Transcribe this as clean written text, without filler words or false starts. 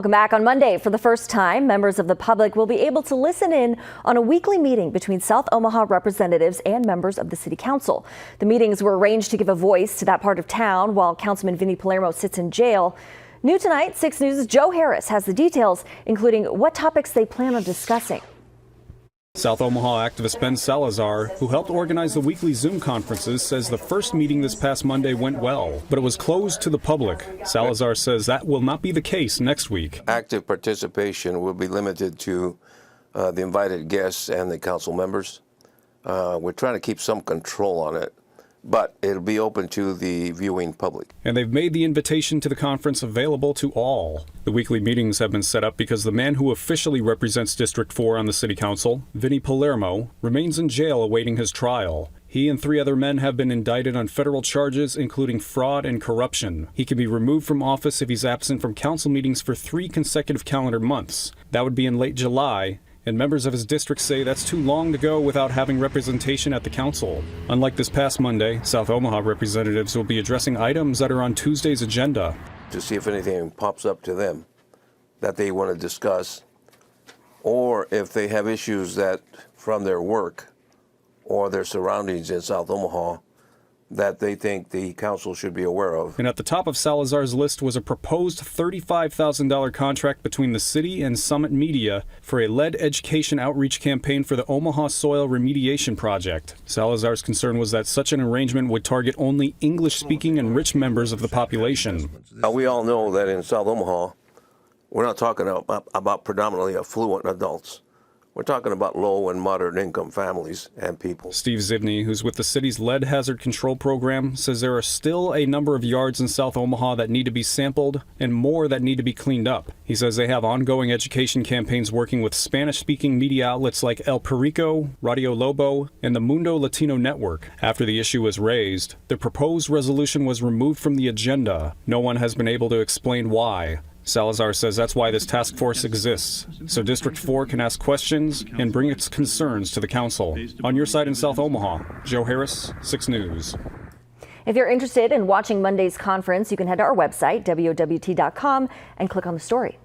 Welcome back. On Monday, for the first time, members of the public will be able to listen in on a weekly meeting between South Omaha representatives and members of the city council. The meetings were arranged to give a voice to that part of town while Councilman Vinny Palermo sits in jail. New tonight, 6 News' Joe Harris has the details, including what topics they plan on discussing. South Omaha activist Ben Salazar, who helped organize the weekly Zoom conferences, says the first meeting this past Monday went well, but it was closed to the public. Salazar says that will not be the case next week. Active participation will be limited to the invited guests and the council members. We're trying to keep some control on it, but it'll be open to the viewing public. And they've made the invitation to the conference available to all. The weekly meetings have been set up because the man who officially represents District 4 on the city council, Vinny Palermo, remains in jail awaiting his trial. He and 3 other men have been indicted on federal charges, including fraud and corruption. He can be removed from office if he's absent from council meetings for 3 consecutive calendar months. That would be in late July. And members of his district say that's too long to go without having representation at the council. Unlike this past Monday, South Omaha representatives will be addressing items that are on Tuesday's agenda. To see if anything pops up to them that they want to discuss, or if they have issues that from their work or their surroundings in South Omaha that they think the council should be aware of. And at the top of Salazar's list was a proposed $35,000 contract between the city and Summit Media for a lead education outreach campaign for the Omaha Soil Remediation Project. Salazar's concern was that such an arrangement would target only English-speaking and rich members of the population. Now, we all know that in South Omaha, we're not talking about predominantly affluent adults. We're talking about low and moderate income families and people. Steve Zivney, who's with the city's lead hazard control program, says there are still a number of yards in South Omaha that need to be sampled and more that need to be cleaned up. He says they have ongoing education campaigns working with Spanish-speaking media outlets like El Perico, Radio Lobo, and the Mundo Latino Network. After the issue was raised, the proposed resolution was removed from the agenda. No one has been able to explain why. Salazar says that's why this task force exists, so District 4 can ask questions and bring its concerns to the council. On your side in South Omaha, Joe Harris, 6 News. If you're interested in watching Monday's conference, you can head to our website, WOWT.com, and click on the story.